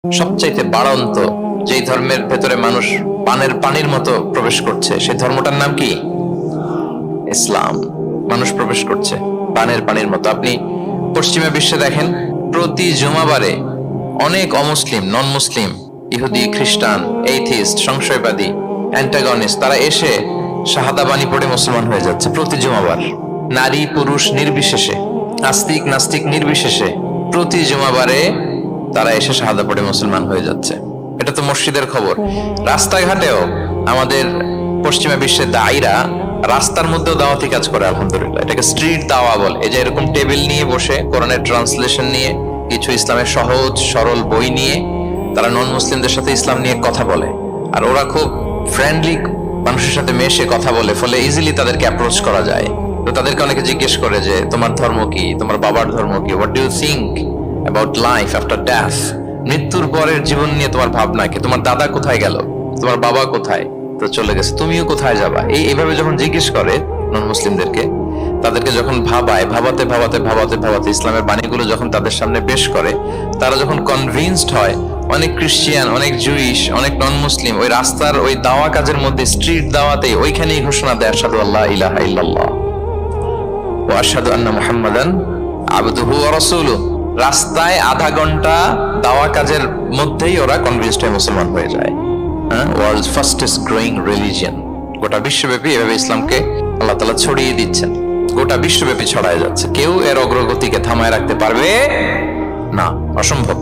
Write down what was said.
সবচাইতে বাড়ন্ত যেই ধর্মের ভেতরে মানুষ পানের পানির মতো প্রবেশ করছে, সেই ধর্মটার নাম কি? ইসলাম। মানুষ প্রবেশ করছে পানের পানির মতো। আপনি পশ্চিমা বিশ্বে দেখেন, প্রতি জুমাবারে অনেক অমুসলিম, নন মুসলিম, ইহুদি, খ্রিস্টান, এইথিস্ট, সংশয়বাদী, অ্যান্টাগনিস্ট, তারা এসে শাহাদা বাণী পড়ে মুসলমান হয়ে যাচ্ছে প্রতি জুমাবার। নারী পুরুষ নির্বিশেষে, আস্তিক নাস্তিক নির্বিশেষে প্রতি জুমাবারে তারা এসে শাহাদা পড়ে মুসলমান হয়ে যাচ্ছে। এটা তো মসজিদের খবর। রাস্তাঘাটেও আমাদের পশ্চিমা বিশ্বের দায়ীরা রাস্তার মধ্যেও দাওয়াতি কাজ করে, আলহামদুলিল্লাহ। এটাকে স্ট্রিট দাওয়া বলে। এই যে এরকম টেবিল নিয়ে বসে কোরআনের ট্রান্সলেশন নিয়ে, কিছু ইসলামের সহজ সরল বই নিয়ে তারা নন মুসলিমদের সাথে ইসলাম নিয়ে কথা বলে। আর ওরা খুব ফ্রেন্ডলি মানুষের সাথে মেশে কথা বলে, ফলে ইজিলি তাদেরকে অ্যাপ্রোচ করা যায়। তো তাদেরকে অনেকে জিজ্ঞেস করে যে তোমার ধর্ম কি, তোমার বাবার ধর্ম কি, what do you think about life after death, মৃত্যুর পরের জীবন নিয়ে তোমার ভাবনা কি, তোমার দাদা কোথায় গেল, তোমার বাবা কোথায়, তো চলে গেছে, তুমিও কোথায় যাবা। এইভাবে যখন জিজ্ঞেস করে নন মুসলিমদেরকে, তাদেরকে যখন ভাবায়, ভাবাতে ভাবাতে ভাবাতে ভাবাতে ইসলামের বাণীগুলো যখন তাদের সামনে পেশ করে, তারা যখন কনভিন্সড হয়, অনেক খ্রিস্টিয়ান, অনেক জুইশ, অনেক নন মুসলিম ওই রাস্তার ওই দাওয়া কাজের মধ্যে, স্ট্রিট দাওয়াতে ওইখানেই ঘোষণা দেয় আশহাদু আল্লা ইলাহা ইল্লাল্লাহ ওয়া আশহাদু আন্না মুহাম্মাদান আবদুহু ওয়া রাসূলুহু। রাস্তায় আধা ঘন্টা দাওয়া কাজের মধ্যেই ওরা কনভিন্সড হয়ে মুসলমান হয়ে যায়। World's fastest growing religion. গোটা বিশ্বব্যাপী এভাবে ইসলামকে আল্লাহ তাআলা ছড়িয়ে দিচ্ছেন, গোটা বিশ্বব্যাপী ছড়ায় যাচ্ছে। কেউ এর অগ্রগতিকে থামায় রাখতে পারবে না, অসম্ভব।